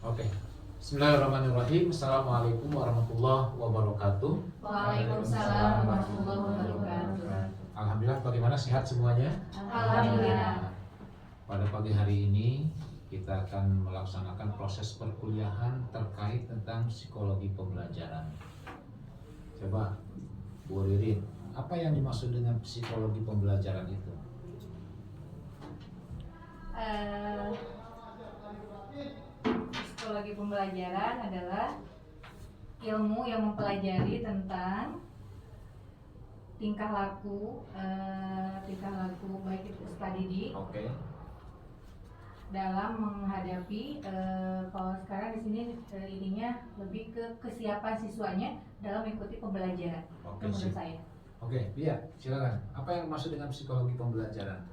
Oke. Bismillahirrahmanirrahim. Assalamualaikum warahmatullahi wabarakatuh. Waalaikumsalam warahmatullahi wabarakatuh. Alhamdulillah, bagaimana, sehat semuanya? Alhamdulillah. Pada pagi hari ini kita akan melaksanakan proses perkuliahan terkait tentang psikologi pembelajaran. Coba Bu Ririn, apa yang dimaksud dengan psikologi pembelajaran itu? Psikologi pembelajaran adalah ilmu yang mempelajari tentang tingkah laku baik itu peserta didik Oke. dalam menghadapi kalau sekarang di sini ininya lebih ke kesiapan siswanya dalam mengikuti pembelajaran. Oke, Itu menurut sip. saya. Oke, Pia, silakan. Apa yang dimaksud dengan psikologi pembelajaran?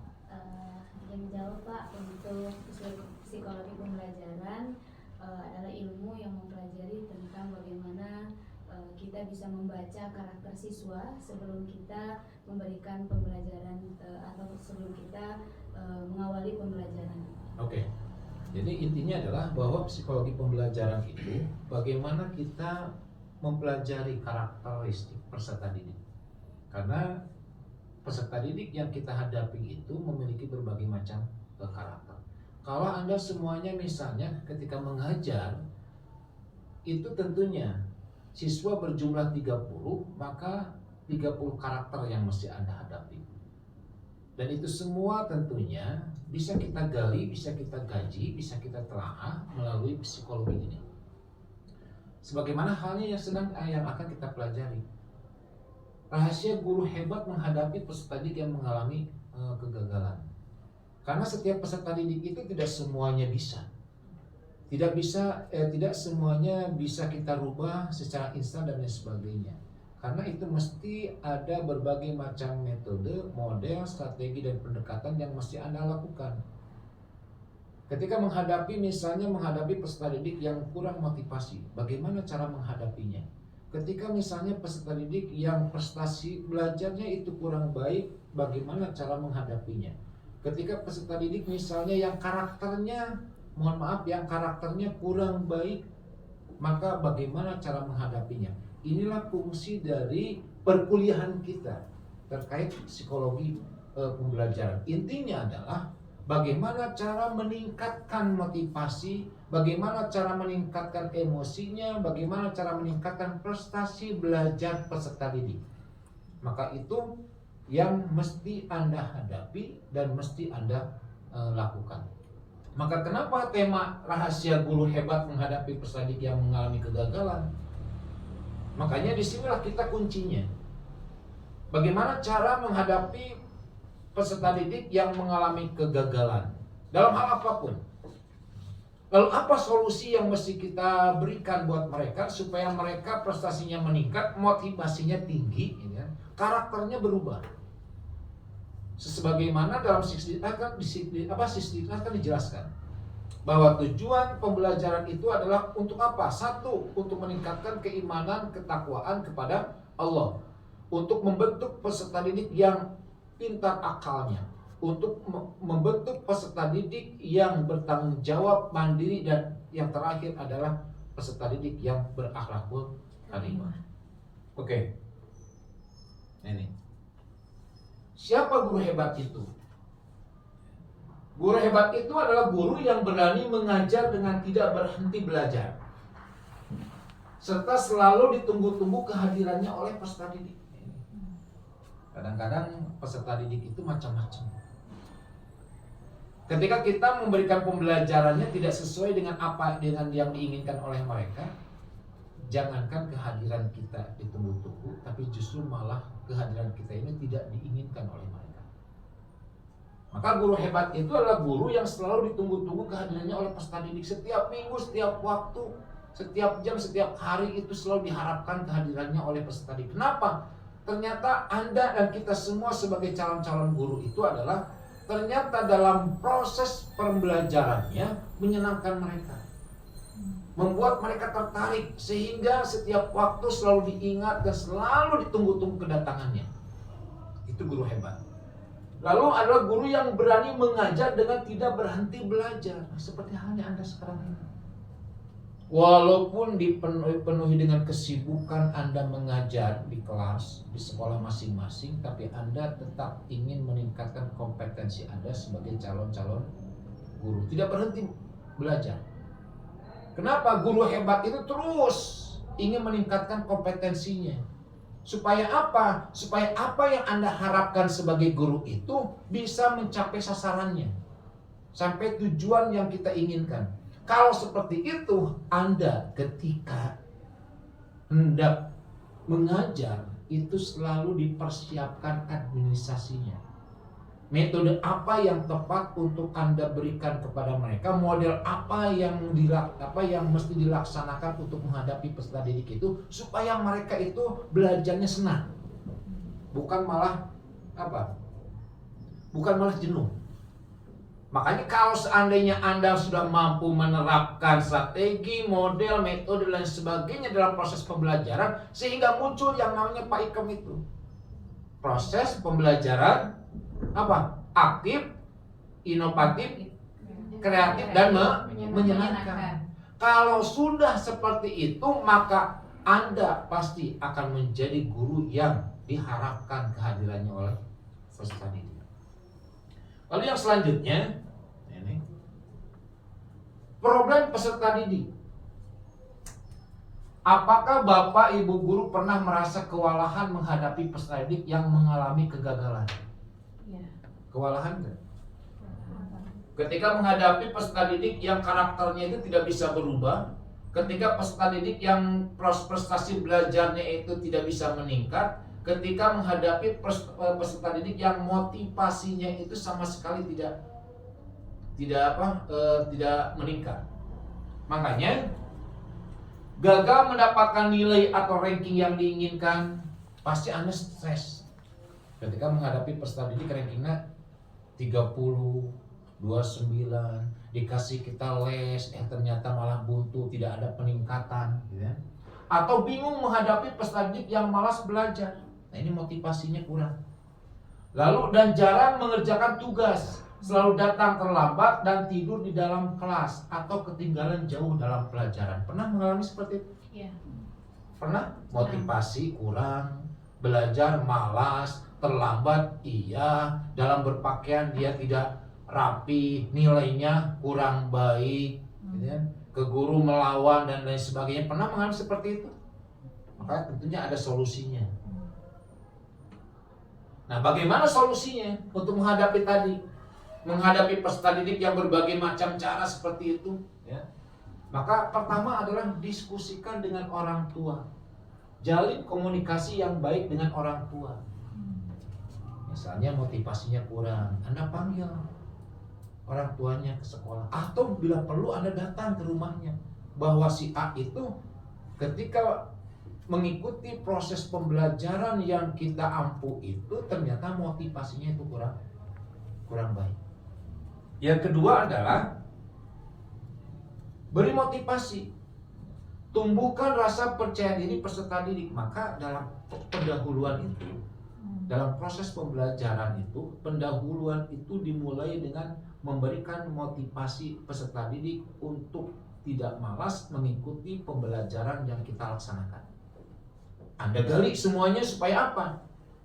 Yang menjawab Pak, untuk psikologi pembelajaran adalah ilmu yang mempelajari tentang bagaimana kita bisa membaca karakter siswa sebelum kita memberikan pembelajaran atau sebelum kita mengawali pembelajaran. Oke. Jadi intinya adalah bahwa psikologi pembelajaran itu bagaimana kita mempelajari karakteristik peserta didik. Karena peserta didik yang kita hadapi itu memiliki berbagai macam karakter. Kalau Anda semuanya misalnya ketika mengajar itu tentunya siswa berjumlah 30, maka 30 karakter yang mesti Anda hadapi. Dan itu semua tentunya bisa kita gali, bisa kita gaji, bisa kita telaah melalui psikologi ini. Sebagaimana halnya yang akan kita pelajari. Rahasia guru hebat menghadapi peserta didik yang mengalami kegagalan. Karena setiap peserta didik itu tidak semuanya bisa. Tidak semuanya bisa kita rubah secara instan dan lain sebagainya. Karena itu mesti ada berbagai macam metode, model, strategi dan pendekatan yang mesti Anda lakukan. Ketika menghadapi peserta didik yang kurang motivasi, bagaimana cara menghadapinya? Ketika misalnya peserta didik yang prestasi belajarnya itu kurang baik, bagaimana cara menghadapinya? Ketika peserta didik misalnya yang karakternya kurang baik, maka bagaimana cara menghadapinya? Inilah fungsi dari perkuliahan kita terkait psikologi pembelajaran. Intinya adalah bagaimana cara meningkatkan motivasi, bagaimana cara meningkatkan emosinya, bagaimana cara meningkatkan prestasi belajar peserta didik. Maka itu yang mesti Anda hadapi dan mesti Anda lakukan. Maka kenapa tema rahasia guru hebat menghadapi peserta didik yang mengalami kegagalan? Makanya disinilah kita kuncinya. Bagaimana cara menghadapi peserta didik yang mengalami kegagalan dalam hal apapun. Lalu apa solusi yang mesti kita berikan buat mereka supaya mereka prestasinya meningkat, motivasinya tinggi, karakternya berubah. Sebagaimana dalam sistem kan dijelaskan bahwa tujuan pembelajaran itu adalah untuk apa? Satu, untuk meningkatkan keimanan, ketakwaan kepada Allah, untuk membentuk peserta didik yang pintar akalnya, untuk membentuk peserta didik yang bertanggung jawab, mandiri, dan yang terakhir adalah peserta didik yang berakhlakul karimah. Oke. Ini. Siapa guru hebat itu? Guru hebat itu adalah guru yang berani mengajar dengan tidak berhenti belajar, serta selalu ditunggu-tunggu kehadirannya oleh peserta didik. Kadang-kadang peserta didik itu macam-macam. Ketika kita memberikan pembelajarannya tidak sesuai dengan yang diinginkan oleh mereka, jangankan kehadiran kita ditunggu-tunggu, tapi justru malah kehadiran kita ini tidak diinginkan oleh mereka. Maka guru hebat itu adalah guru yang selalu ditunggu-tunggu kehadirannya oleh peserta didik. Setiap minggu, setiap waktu, setiap jam, setiap hari itu selalu diharapkan kehadirannya oleh peserta didik. Kenapa? Ternyata Anda dan kita semua sebagai calon-calon guru itu adalah ternyata dalam proses pembelajarannya menyenangkan mereka, membuat mereka tertarik sehingga setiap waktu selalu diingat dan selalu ditunggu-tunggu kedatangannya. Itu guru hebat. Lalu adalah guru yang berani mengajar dengan tidak berhenti belajar, seperti halnya Anda sekarang ini. Walaupun dipenuhi dengan kesibukan Anda mengajar di kelas, di sekolah masing-masing, tapi Anda tetap ingin meningkatkan kompetensi Anda sebagai calon-calon guru. Tidak berhenti belajar. Kenapa? Guru hebat itu terus ingin meningkatkan kompetensinya. Supaya apa? Supaya apa yang Anda harapkan sebagai guru itu bisa mencapai sasarannya. Sampai tujuan yang kita inginkan. Kalau seperti itu, Anda ketika hendak mengajar itu selalu dipersiapkan administrasinya. Metode apa yang tepat untuk Anda berikan kepada mereka, model apa yang mesti dilaksanakan untuk menghadapi peserta didik itu supaya mereka itu belajarnya senang. Bukan malah Bukan malah jenuh. Makanya kalau seandainya Anda sudah mampu menerapkan strategi, model, metode, dan sebagainya dalam proses pembelajaran, sehingga muncul yang namanya Pak Ikam itu. Proses pembelajaran aktif, inovatif, kreatif, dan menyenangkan. Kalau sudah seperti itu, maka Anda pasti akan menjadi guru yang diharapkan kehadirannya oleh peserta didik. Lalu yang selanjutnya, ini problem peserta didik. Apakah Bapak Ibu guru pernah merasa kewalahan menghadapi peserta didik yang mengalami kegagalan? Ya. Kewalahan enggak? Ketika menghadapi peserta didik yang karakternya itu tidak bisa berubah, ketika peserta didik yang prestasi belajarnya itu tidak bisa meningkat, ketika menghadapi peserta didik yang motivasinya itu sama sekali tidak meningkat. Makanya gagal mendapatkan nilai atau ranking yang diinginkan, pasti Anda stres. Ketika menghadapi peserta didik rankingnya 30, 29, dikasih kita les, ternyata malah buntu, tidak ada peningkatan, gitu ya. Atau bingung menghadapi peserta didik yang malas belajar. Nah, ini motivasinya kurang. Lalu dan jarang mengerjakan tugas, selalu datang terlambat dan tidur di dalam kelas atau ketinggalan jauh dalam pelajaran. Pernah mengalami seperti itu? Iya. Pernah? Motivasi kurang, belajar malas, terlambat, iya, dalam berpakaian dia tidak rapi, nilainya kurang baik, gitu kan? Ke guru melawan dan lain sebagainya. Pernah mengalami seperti itu? Maka tentunya ada solusinya. Nah, bagaimana solusinya untuk menghadapi peserta didik yang berbagai macam cara seperti itu? Ya. Maka pertama adalah diskusikan dengan orang tua. Jalin komunikasi yang baik dengan orang tua. Misalnya motivasinya kurang, Anda panggil orang tuanya ke sekolah, atau bila perlu Anda datang ke rumahnya, bahwa si A itu ketika mengikuti proses pembelajaran yang kita ampuh itu ternyata motivasinya itu kurang baik. Yang kedua adalah beri motivasi, tumbuhkan rasa percaya diri peserta didik. Maka dalam pendahuluan itu, dalam proses pembelajaran itu, pendahuluan itu dimulai dengan memberikan motivasi peserta didik untuk tidak malas mengikuti pembelajaran yang kita laksanakan. Anda gali semuanya supaya apa?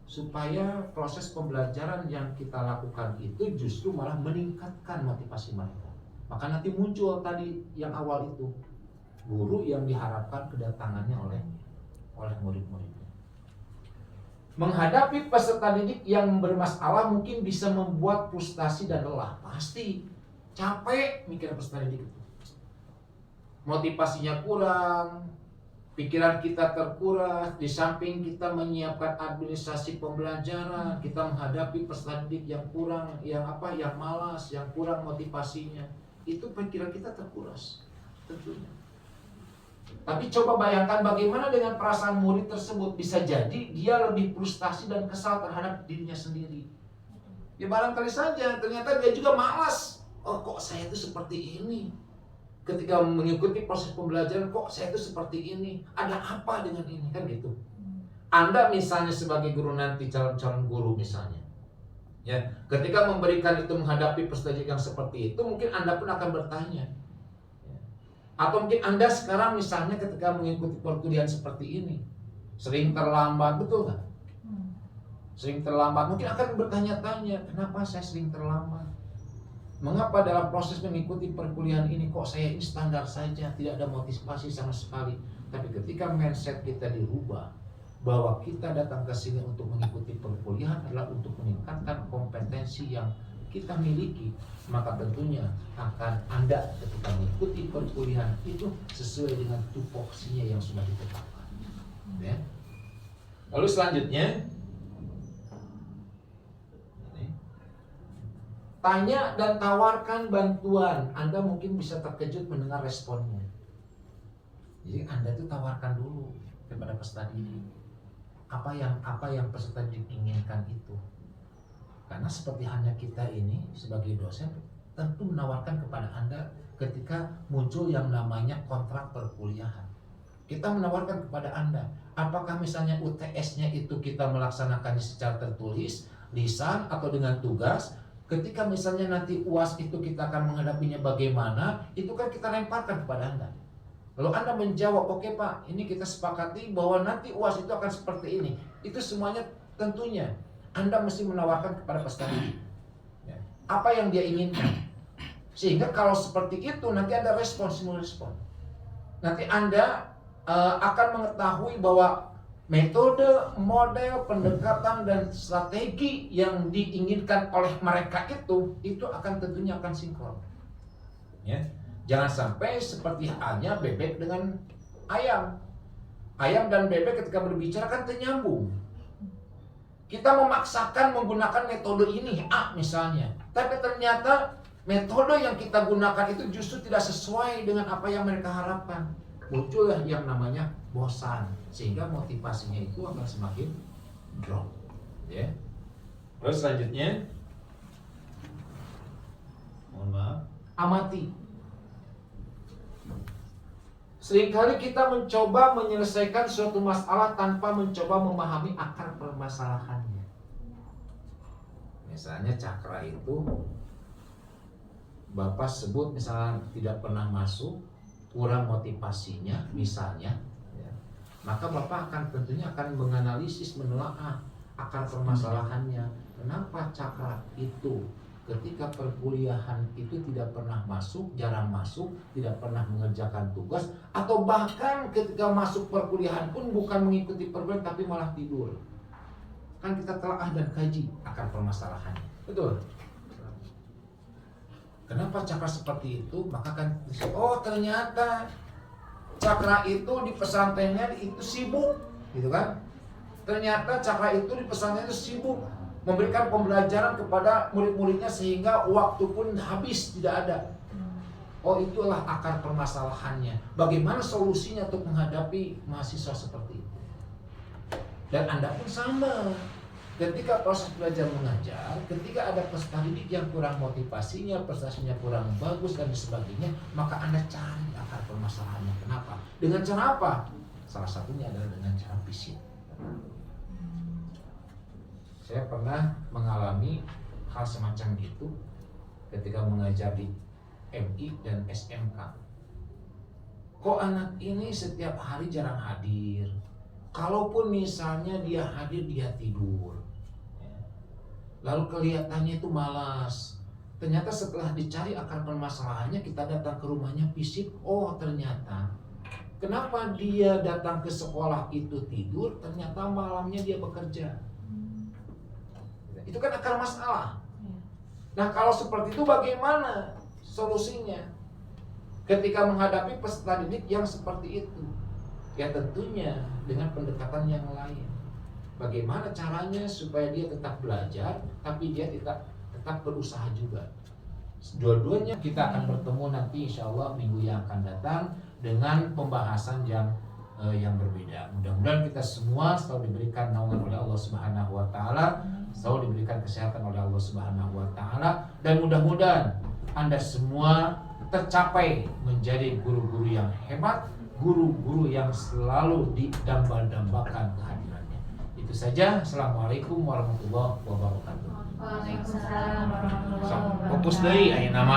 Supaya proses pembelajaran yang kita lakukan itu justru malah meningkatkan motivasi mereka. Maka nanti muncul tadi yang awal itu, guru yang diharapkan kedatangannya oleh murid-muridnya. Menghadapi peserta didik yang bermasalah mungkin bisa membuat frustasi dan lelah. Pasti capek mikir peserta didik itu. Motivasinya kurang, pikiran kita terkuras, di samping kita menyiapkan administrasi pembelajaran, kita menghadapi peserta didik yang kurang, yang malas, yang kurang motivasinya. Itu pikiran kita terkuras, tentunya. Tapi coba bayangkan bagaimana dengan perasaan murid tersebut. Bisa jadi dia lebih frustasi dan kesal terhadap dirinya sendiri. Ya barangkali saja ternyata dia juga malas. Oh, kok saya itu seperti ini? Ketika mengikuti proses pembelajaran, kok saya itu seperti ini? Ada apa dengan ini? Kan gitu. Anda misalnya sebagai guru nanti, calon-calon guru misalnya, ya, ketika memberikan itu menghadapi peserta didik yang seperti itu, mungkin Anda pun akan bertanya, ya, Atau mungkin Anda sekarang misalnya ketika mengikuti perkuliahan seperti ini sering terlambat, betul nggak? Sering terlambat, mungkin akan bertanya-tanya, kenapa saya sering terlambat? Mengapa dalam proses mengikuti perkuliahan ini kok saya ini standar saja, tidak ada motivasi sama sekali. Tapi ketika mindset kita dirubah, bahwa kita datang ke sini untuk mengikuti perkuliahan adalah untuk meningkatkan kompetensi yang kita miliki, maka tentunya akan Anda ketika mengikuti perkuliahan itu sesuai dengan tupoksinya yang sudah ditetapkan. Ya. Lalu selanjutnya, tanya dan tawarkan bantuan. Anda mungkin bisa terkejut mendengar responnya. Jadi Anda itu tawarkan dulu kepada peserta didik apa yang peserta didik inginkan itu. Karena seperti hanya kita ini sebagai dosen tentu menawarkan kepada Anda ketika muncul yang namanya kontrak perkuliahan. Kita menawarkan kepada Anda, apakah misalnya UTS-nya itu kita melaksanakan secara tertulis, lisan, atau dengan tugas. Ketika misalnya nanti UAS itu kita akan menghadapinya bagaimana, itu kan kita lemparkan kepada Anda. Lalu Anda menjawab, oke Pak, ini kita sepakati bahwa nanti UAS itu akan seperti ini. Itu semuanya tentunya Anda mesti menawarkan kepada peserta didik apa yang dia inginkan. Sehingga kalau seperti itu nanti ada respon. Nanti Anda akan mengetahui bahwa metode, model, pendekatan, dan strategi yang diinginkan oleh mereka itu akan tentunya akan sinkron. Ya. Jangan sampai seperti halnya bebek dengan ayam. Ayam dan bebek ketika berbicara kan ternyambung. Kita memaksakan menggunakan metode ini, A misalnya. Tapi ternyata metode yang kita gunakan itu justru tidak sesuai dengan apa yang mereka harapkan. Muncullah yang namanya bosan, sehingga motivasinya itu akan semakin drop. Ya. Terus selanjutnya, mohon maaf, amati. Seringkali kita mencoba menyelesaikan suatu masalah tanpa mencoba memahami akar permasalahannya. Misalnya cakra itu, Bapak sebut misalnya tidak pernah masuk, kurang motivasinya misalnya, ya, maka Bapak akan tentunya akan menganalisis, menelaah akar permasalahannya. Kenapa cakra itu ketika perkuliahan itu tidak pernah masuk, jarang masuk, tidak pernah mengerjakan tugas, atau bahkan ketika masuk perkuliahan pun bukan mengikuti perkuliahan tapi malah tidur. Kan kita telaah dan kaji akar permasalahannya. Betul? Kenapa cakra seperti itu? Maka kan, oh ternyata cakra itu di pesantrennya itu sibuk, gitu kan? Ternyata cakra itu di pesantren itu sibuk memberikan pembelajaran kepada murid-muridnya sehingga waktu pun habis tidak ada. Oh itulah akar permasalahannya. Bagaimana solusinya untuk menghadapi mahasiswa seperti itu? Dan Anda pun sama. Ketika proses belajar mengajar, ketika ada peserta didik yang kurang motivasinya, prestasinya kurang bagus dan sebagainya, maka Anda cari akar permasalahannya. Kenapa? Dengan cara apa? Salah satunya adalah dengan cara fisik. Saya pernah mengalami hal semacam itu ketika mengajar di MI dan SMK. Kok anak ini setiap hari jarang hadir? Kalaupun misalnya dia hadir, dia tidur. Lalu kelihatannya itu malas. Ternyata setelah dicari akar permasalahannya, kita datang ke rumahnya fisik. Oh ternyata kenapa dia datang ke sekolah itu tidur, ternyata malamnya dia bekerja. Itu kan akar masalah. Nah kalau seperti itu bagaimana solusinya ketika menghadapi peserta didik yang seperti itu? Ya tentunya dengan pendekatan yang lain. Bagaimana caranya supaya dia tetap belajar, tapi dia tetap berusaha juga. Dua-duanya kita akan bertemu nanti insya Allah minggu yang akan datang dengan pembahasan yang berbeda. Mudah-mudahan kita semua selalu diberikan naungan oleh Allah Subhanahu Wa Taala, selalu diberikan kesehatan oleh Allah Subhanahu Wa Taala, dan mudah-mudahan Anda semua tercapai menjadi guru-guru yang hebat, guru-guru yang selalu didamba-dambakan kehadirannya. Itu saja. Assalamualaikum warahmatullahi wabarakatuh. Waalaikumsalam warahmatullahi wabarakatuh. Fokus dari nama